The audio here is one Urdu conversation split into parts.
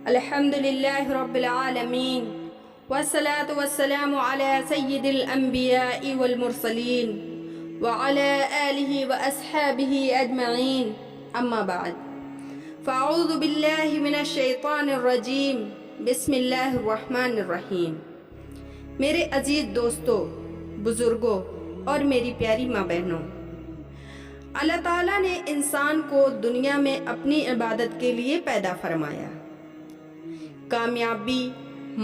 الحمدللہ رب العالمین والصلاة والسلام علی سید الانبیاء والمرسلین وعلی آلہ واصحابہ اجمعین اما بعد فاعوذ باللہ من الشیطان الرجیم بسم اللہ الرحمن الرحیم۔ میرے عزیز دوستو، بزرگوں اور میری پیاری ماں بہنوں، اللہ تعالیٰ نے انسان کو دنیا میں اپنی عبادت کے لیے پیدا فرمایا۔ کامیابی،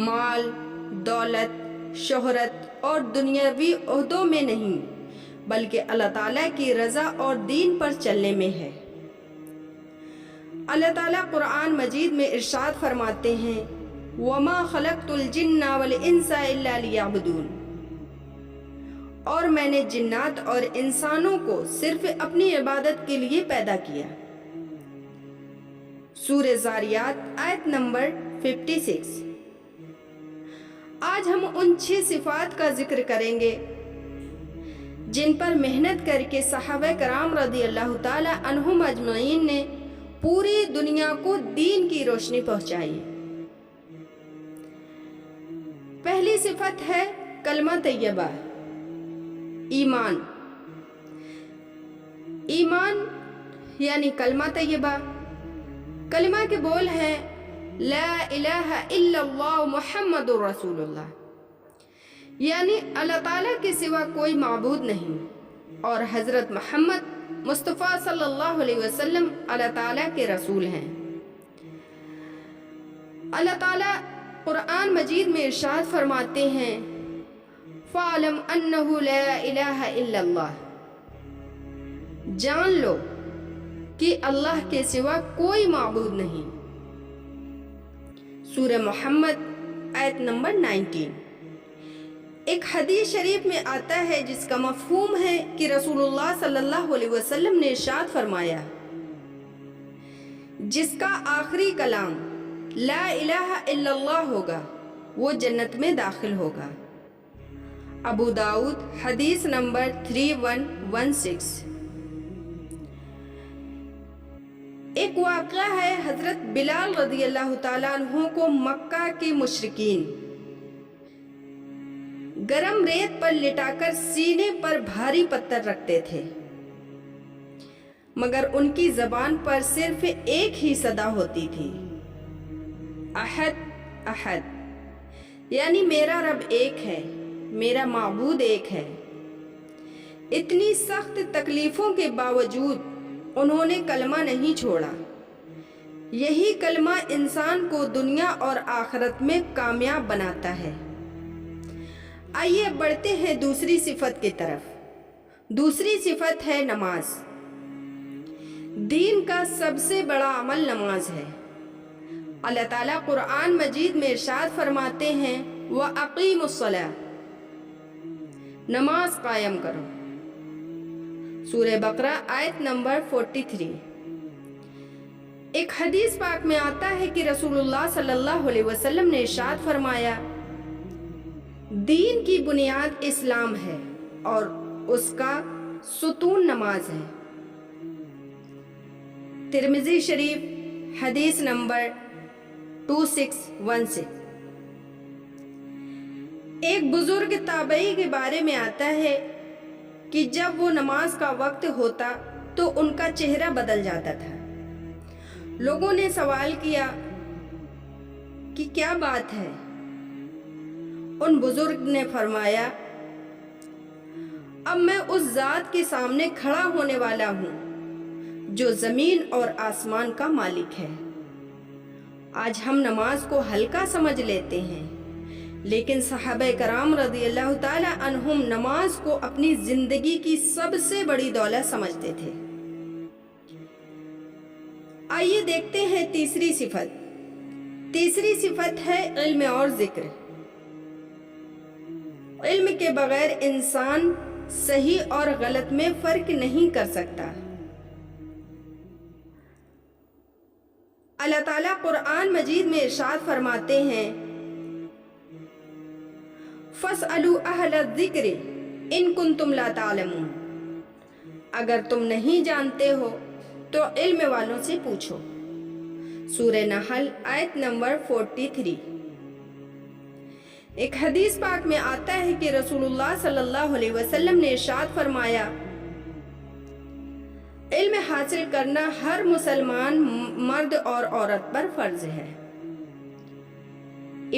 مال، دولت، شہرت اور دنیاوی عہدوں میں نہیں، بلکہ اللہ تعالیٰ کی رضا اور دین پر چلنے میں ہے۔ اللہ تعالیٰ قرآن مجید میں ارشاد فرماتے ہیں وَمَا خَلَقْتُ الْجِنَّ وَالْإِنسَ إِلَّا لِيَعْبُدُونَ، اور میں نے جنات اور انسانوں کو صرف اپنی عبادت کے لیے پیدا کیا۔ سورہ زاریات آیت نمبر 56۔ آج ہم ان 6 صفات کا ذکر کریں گے جن پر محنت کر کے صحابہ کرام رضی اللہ تعالی عنہم اجمعین نے پوری دنیا کو دین کی روشنی پہنچائی۔ پہلی صفت ہے کلمہ طیبہ، ایمان۔ ایمان یعنی کلمہ طیبہ۔ کلمہ کے بول ہیں لا الہ الا اللہ محمد رسول اللہ، یعنی اللہ تعالیٰ کے سوا کوئی معبود نہیں اور حضرت محمد مصطفیٰ صلی اللہ علیہ وسلم اللہ تعالیٰ کے رسول ہیں۔ اللہ تعالیٰ قرآن مجید میں ارشاد فرماتے ہیں فَعْلَمْ أَنَّهُ لَا إِلَهَ إِلَّا اللَّهُ، جان لو کہ اللہ کے سوا کوئی معبود نہیں۔ سورہ محمد آیت نمبر 19۔ ایک حدیث شریف میں آتا ہے جس کا مفہوم ہے کہ رسول اللہ صلی اللہ علیہ وسلم نے ارشاد فرمایا جس کا آخری کلام لا الہ الا اللہ ہوگا وہ جنت میں داخل ہوگا۔ ابو داؤد حدیث نمبر 3116۔ ایک واقعہ ہے، حضرت بلال رضی اللہ تعالیٰ عنہ کو مکہ کے مشرکین گرم ریت پر لٹا کر سینے پر بھاری پتھر رکھتے تھے، مگر ان کی زبان پر صرف ایک ہی صدا ہوتی تھی، احد احد، یعنی میرا رب ایک ہے، میرا معبود ایک ہے۔ اتنی سخت تکلیفوں کے باوجود انہوں نے کلمہ نہیں چھوڑا۔ یہی کلمہ انسان کو دنیا اور آخرت میں کامیاب بناتا ہے۔ آئیے بڑھتے ہیں دوسری صفت کی طرف۔ دوسری صفت ہے نماز۔ دین کا سب سے بڑا عمل نماز ہے۔ اللہ تعالیٰ قرآن مجید میں ارشاد فرماتے ہیں وَأَقِيمُوا الصَّلَاةَ، نماز قائم کرو۔ سورہ بقرہ آیت نمبر 43۔ ایک حدیث پاک میں آتا ہے کہ رسول اللہ صلی اللہ علیہ وسلم نے ارشاد فرمایا دین کی بنیاد اسلام ہے اور اس کا ستون نماز ہے۔ ترمذی شریف حدیث نمبر 2616۔ ایک بزرگ تابعی کے بارے میں آتا ہے کہ جب وہ نماز کا وقت ہوتا تو ان کا چہرہ بدل جاتا تھا۔ لوگوں نے سوال کیا کہ کیا بات ہے؟ ان بزرگ نے فرمایا اب میں اس ذات کے سامنے کھڑا ہونے والا ہوں جو زمین اور آسمان کا مالک ہے۔ آج ہم نماز کو ہلکا سمجھ لیتے ہیں، لیکن صحابہ کرام رضی اللہ تعالی عنہم نماز کو اپنی زندگی کی سب سے بڑی دولت سمجھتے تھے۔ آئیے دیکھتے ہیں تیسری صفت۔ تیسری صفت ہے علم اور ذکر۔ علم کے بغیر انسان صحیح اور غلط میں فرق نہیں کر سکتا۔ اللہ تعالیٰ قرآن مجید میں ارشاد فرماتے ہیں فَاسْأَلُوا أَهْلَ الذِّكْرِ إِن كُنتُمْ لَا تَعْلَمُونَ، اگر تم نہیں جانتے ہو تو علم والوں سے پوچھو۔ سورہ نحل آیت نمبر 43۔ ایک حدیث پاک میں آتا ہے کہ رسول اللہ صلی اللہ علیہ وسلم نے ارشاد فرمایا، علم حاصل کرنا ہر مسلمان مرد اور عورت پر فرض ہے۔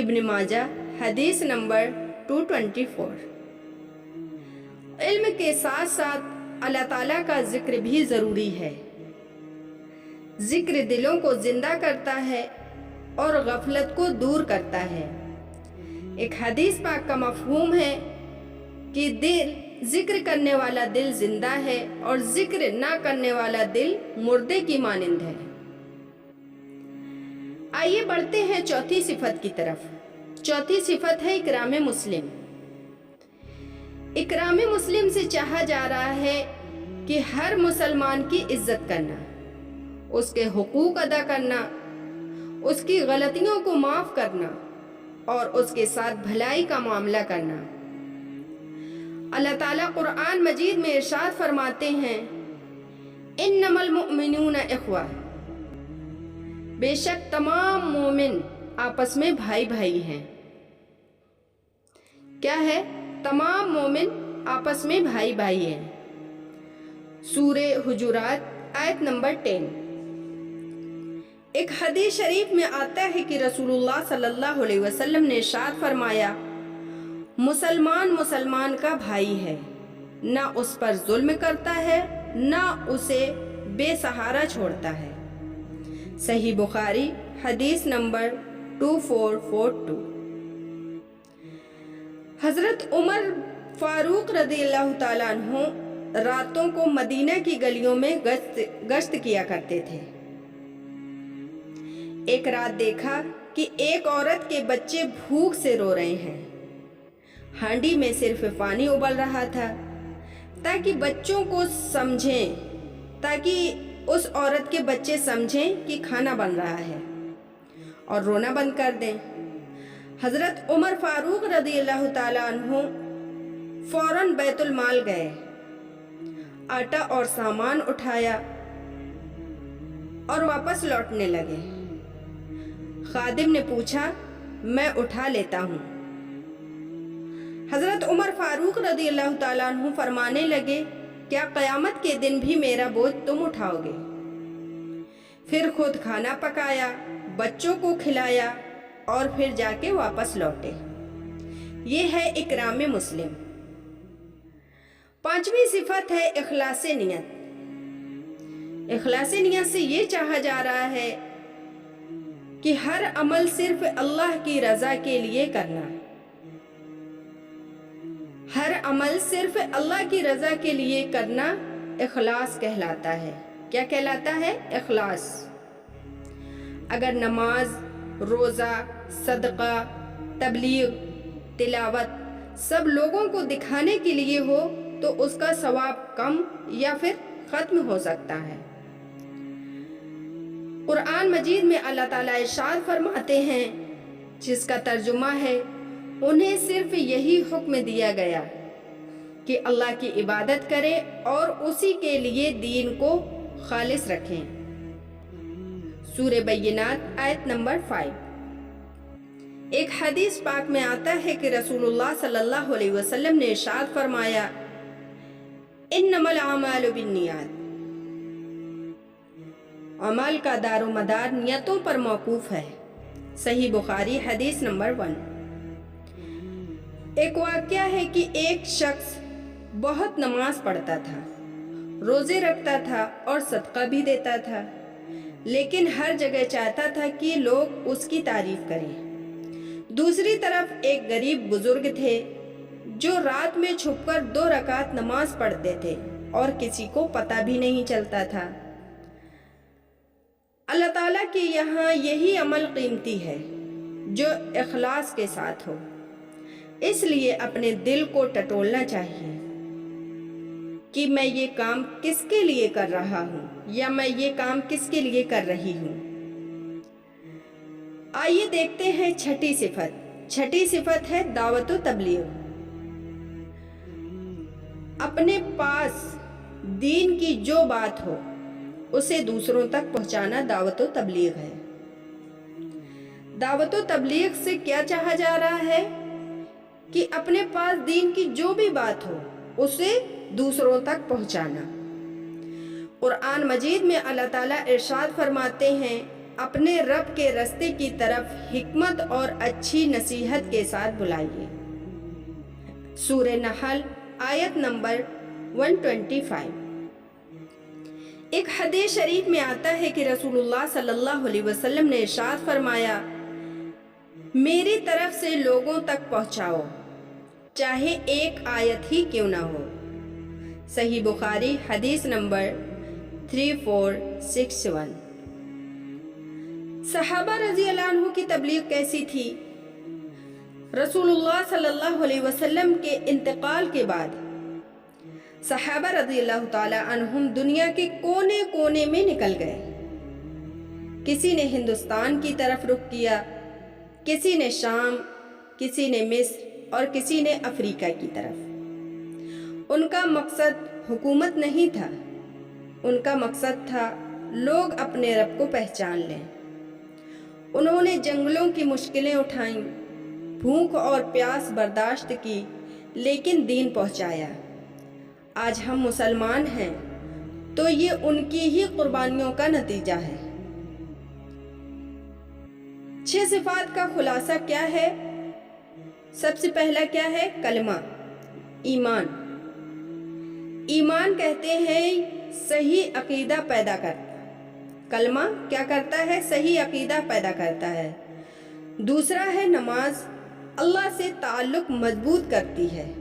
ابن ماجہ حدیث نمبر 224۔ علم کے ساتھ ساتھ اللہ تعالیٰ کا ذکر بھی ضروری ہے۔ ذکر دلوں کو زندہ کرتا ہے اور غفلت کو دور کرتا ہے۔ ایک حدیث پاک کا مفہوم ہے کہ ذکر کرنے والا دل زندہ ہے اور ذکر نہ کرنے والا دل مردے کی مانند ہے۔ آئیے بڑھتے ہیں چوتھی صفت کی طرف۔ چوتھی صفت ہے اکرام مسلم۔ اکرام مسلم سے چاہا جا رہا ہے کہ ہر مسلمان کی عزت کرنا، اس کے حقوق ادا کرنا، اس کی غلطیوں کو معاف کرنا اور اس کے ساتھ بھلائی کا معاملہ کرنا۔ اللہ تعالیٰ قرآن مجید میں ارشاد فرماتے ہیں، انما المؤمنون اخوہ، بے شک تمام مومن آپس میں بھائی بھائی ہیں۔ کیا ہے؟ تمام مومن آپس میں بھائی بھائی ہیں۔ سورہ حجرات آیت نمبر 10۔ ایک حدیث شریف میں آتا ہے کہ رسول اللہ صلی اللہ علیہ وسلم نے ارشاد فرمایا، مسلمان مسلمان کا بھائی ہے، نہ اس پر ظلم کرتا ہے نہ اسے بے سہارا چھوڑتا ہے۔ صحیح بخاری حدیث نمبر 2442۔ حضرت عمر فاروق رضی اللہ تعالیٰ عنہ راتوں کو مدینہ کی گلیوں میں گشت کیا کرتے تھے۔ ایک رات دیکھا کہ ایک عورت کے بچے بھوک سے رو رہے ہیں۔ ہانڈی میں صرف پانی ابل رہا تھا تاکہ بچوں کو سمجھیں، تاکہ اس عورت کے بچے سمجھیں کہ کھانا بن رہا ہے اور رونا بند کر دیں۔ حضرت عمر فاروق رضی اللہ تعالیٰ عنہ فوراً بیت المال گئے، آٹا اور سامان اٹھایا اور واپس لوٹنے لگے۔ خادم نے پوچھا، میں اٹھا لیتا ہوں۔ حضرت عمر فاروق رضی اللہ تعالیٰ عنہ فرمانے لگے، کیا قیامت کے دن بھی میرا بوجھ تم اٹھاؤ گے؟ پھر خود کھانا پکایا، بچوں کو کھلایا اور پھر جا کے واپس لوٹے۔ یہ ہے اکرام مسلم۔ پانچویں صفت ہے اخلاص نیت۔ اخلاص نیت سے یہ چاہا جا رہا ہے کہ ہر عمل صرف اللہ کی رضا کے لیے کرنا۔ ہر عمل صرف اللہ کی رضا کے لیے کرنا اخلاص کہلاتا ہے۔ کیا کہلاتا ہے؟ اخلاص۔ اگر نماز، روزہ، صدقہ، تبلیغ، تلاوت سب لوگوں کو دکھانے کے لیے ہو تو اس کا ثواب کم یا پھر ختم ہو سکتا ہے۔ قرآن مجید میں اللہ تعالیٰ ارشاد فرماتے ہیں، جس کا ترجمہ ہے، انہیں صرف یہی حکم دیا گیا کہ اللہ کی عبادت کریں اور اسی کے لیے دین کو خالص رکھیں۔ سورہ بینات آیت نمبر 5۔ ایک حدیث پاک میں آتا ہے کہ رسول اللہ صلی اللہ علیہ وسلم نے ارشاد فرمایا، انما الاعمال بالنیات، عمل کا دار و مدار نیتوں پر موقوف ہے۔ صحیح بخاری حدیث نمبر 1۔ ایک واقعہ ہے کہ ایک شخص بہت نماز پڑھتا تھا، روزے رکھتا تھا اور صدقہ بھی دیتا تھا، لیکن ہر جگہ چاہتا تھا کہ لوگ اس کی تعریف کریں۔ دوسری طرف ایک غریب بزرگ تھے جو رات میں چھپ کر 2 رکعت نماز پڑھتے تھے اور کسی کو پتہ بھی نہیں چلتا تھا۔ اللہ تعالیٰ کے یہاں یہی عمل قیمتی ہے جو اخلاص کے ساتھ ہو۔ اس لیے اپنے دل کو ٹٹولنا چاہیے کہ میں یہ کام کس کے لیے کر رہا ہوں یا میں یہ کام کس کے لیے کر رہی ہوں۔ آئیے دیکھتے ہیں چھٹی صفت۔ چھٹی صفت ہے دعوت و تبلیغ۔ اپنے پاس دین کی جو بات ہو اسے دوسروں تک پہنچانا دعوت و تبلیغ ہے۔ دعوت و تبلیغ سے کیا چاہا جا رہا ہے کہ اپنے پاس دین کی جو بھی بات ہو اسے دوسروں تک پہنچانا۔ قرآن مجید میں اللہ تعالیٰ ارشاد فرماتے ہیں، اپنے رب کے راستے کی طرف حکمت اور اچھی نصیحت کے ساتھ بلائیے۔ سورہ نحل آیت نمبر 125۔ ایک حدیث شریف میں آتا ہے کہ رسول اللہ صلی اللہ علیہ وسلم نے ارشاد فرمایا، میری طرف سے لوگوں تک پہنچاؤ، چاہے ایک آیت ہی کیوں نہ ہو۔ صحیح بخاری حدیث نمبر 3461۔ صحابہ رضی اللہ عنہ کی تبلیغ کیسی تھی؟ رسول اللہ صلی اللہ علیہ وسلم کے انتقال کے بعد صحابہ رضی اللہ تعالی عنہم دنیا کے کونے کونے میں نکل گئے۔ کسی نے ہندوستان کی طرف رخ کیا، کسی نے شام، کسی نے مصر اور کسی نے افریقہ کی طرف۔ ان کا مقصد حکومت نہیں تھا، ان کا مقصد تھا لوگ اپنے رب کو پہچان لیں۔ انہوں نے جنگلوں کی مشکلیں اٹھائیں، بھوک اور پیاس برداشت کی، لیکن دین پہنچایا۔ آج ہم مسلمان ہیں تو یہ ان کی ہی قربانیوں کا نتیجہ ہے۔ 6 صفات کا خلاصہ کیا ہے؟ سب سے پہلا کیا ہے؟ کلمہ، ایمان۔ ایمان کہتے ہیں صحیح عقیدہ پیدا کرتا۔ کلمہ کیا کرتا ہے؟ صحیح عقیدہ پیدا کرتا ہے۔ دوسرا ہے نماز، اللہ سے تعلق مضبوط کرتی ہے۔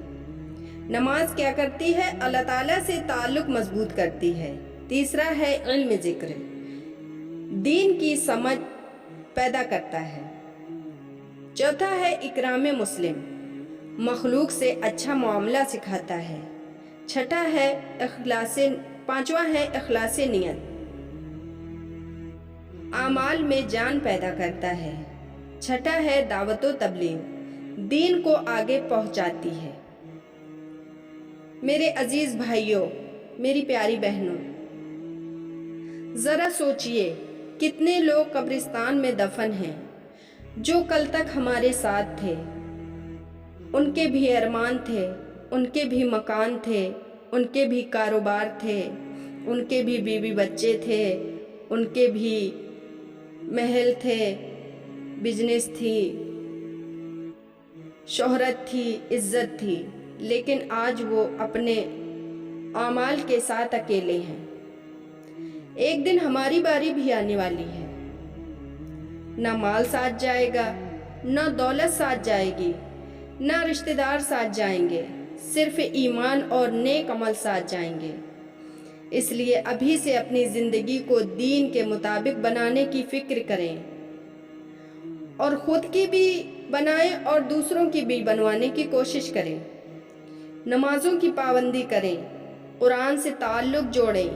نماز کیا کرتی ہے؟ اللہ تعالیٰ سے تعلق مضبوط کرتی ہے۔ تیسرا ہے علم ذکر، دین کی سمجھ پیدا کرتا ہے۔ چوتھا ہے اکرام مسلم، مخلوق سے اچھا معاملہ سکھاتا ہے۔ چھٹا ہے پانچواں ہے اخلاص نیت، اعمال میں جان پیدا کرتا ہے۔ چھٹا ہے دعوت و تبلیغ، دین کو آگے پہنچاتی ہے۔ میرے عزیز بھائیوں، میری پیاری بہنوں، ذرا سوچئے کتنے لوگ قبرستان میں دفن ہیں جو کل تک ہمارے ساتھ تھے۔ ان کے بھی ارمان تھے، ان کے بھی مکان تھے، ان کے بھی کاروبار تھے، ان کے بھی بیوی بچے تھے، ان کے بھی محل تھے، بزنس تھی، شہرت تھی، عزت تھی، لیکن آج وہ اپنے اعمال کے ساتھ اکیلے ہیں۔ ایک دن ہماری باری بھی آنے والی ہے، نہ مال ساتھ جائے گا، نہ دولت ساتھ جائے گی، نہ رشتہ دار ساتھ جائیں گے، صرف ایمان اور نیک عمل ساتھ جائیں گے۔ اس لیے ابھی سے اپنی زندگی کو دین کے مطابق بنانے کی فکر کریں، اور خود کی بھی بنائیں اور دوسروں کی بھی بنوانے کی کوشش کریں۔ نمازوں کی پابندی کریں، قرآن سے تعلق جوڑیں،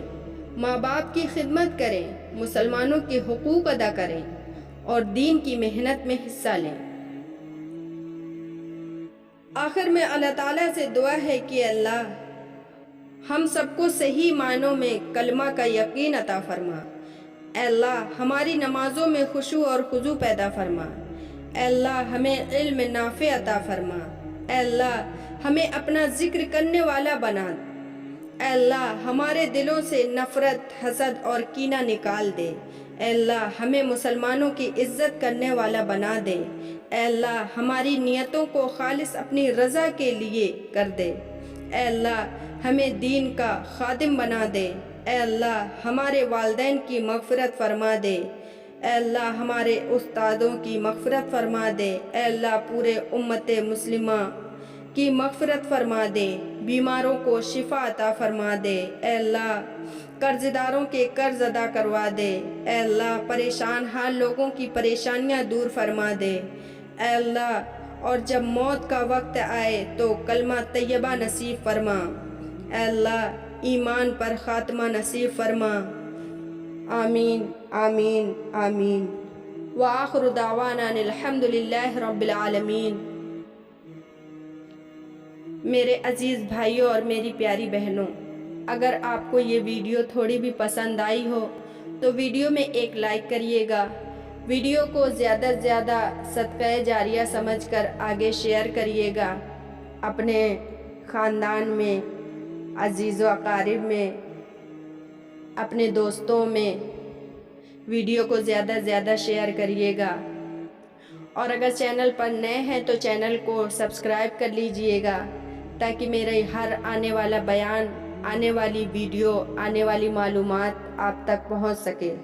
ماں باپ کی خدمت کریں، مسلمانوں کے حقوق ادا کریں اور دین کی محنت میں حصہ لیں۔ آخر میں اللہ تعالیٰ سے دعا ہے کہ اللہ ہم سب کو صحیح معنوں میں کلمہ کا یقین عطا فرما۔ اے اللہ ہماری نمازوں میں خشوع اور خضوع پیدا فرما۔ اے اللہ ہمیں علم نافع عطا فرما۔ اے اللہ ہمیں اپنا ذکر کرنے والا بنا۔ اے اللہ ہمارے دلوں سے نفرت، حسد اور کینہ نکال دے۔ اے اللہ ہمیں مسلمانوں کی عزت کرنے والا بنا دے۔ اے اللہ ہماری نیتوں کو خالص اپنی رضا کے لیے کر دے۔ اے اللہ ہمیں دین کا خادم بنا دے۔ اے اللہ ہمارے والدین کی مغفرت فرما دے۔ اے اللہ ہمارے استادوں کی مغفرت فرما دے۔ اے اللہ پورے امت مسلمہ کی مغفرت فرما دے۔ بیماروں کو شفا عطا فرما دے۔ اے اللہ قرض داروں کے قرض ادا کروا دے۔ اے اللہ پریشان حال لوگوں کی پریشانیاں دور فرما دے۔ اے اللہ اور جب موت کا وقت آئے تو کلمہ طیبہ نصیب فرما۔ اے اللہ ایمان پر خاتمہ نصیب فرما۔ آمین آمین آمین۔ وآخر دعوانا الحمد للہ رب العالمین۔ میرے عزیز بھائیوں اور میری پیاری بہنوں، اگر آپ کو یہ ویڈیو تھوڑی بھی پسند آئی ہو تو ویڈیو میں ایک لائک کریے گا ویڈیو کو زیادہ سے زیادہ صدقہ جاریہ سمجھ کر آگے شیئر کریے گا، اپنے خاندان میں، عزیز و اقارب میں، اپنے دوستوں میں ویڈیو کو زیادہ سے زیادہ شیئر کریے گا۔ اور اگر چینل پر نئے ہیں تو چینل کو سبسکرائب کر لیجئے گا تاکہ میرے ہر آنے والا بیان، آنے والی ویڈیو، آنے والی معلومات آپ تک پہنچ سکے۔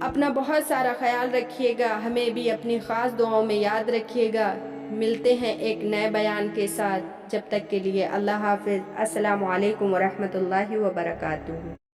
اپنا بہت سارا خیال رکھیے گا، ہمیں بھی اپنی خاص دعاؤں میں یاد رکھیے گا۔ ملتے ہیں ایک نئے بیان کے ساتھ، جب تک کے لیے اللہ حافظ۔ السلام علیکم ورحمۃ اللہ وبرکاتہ۔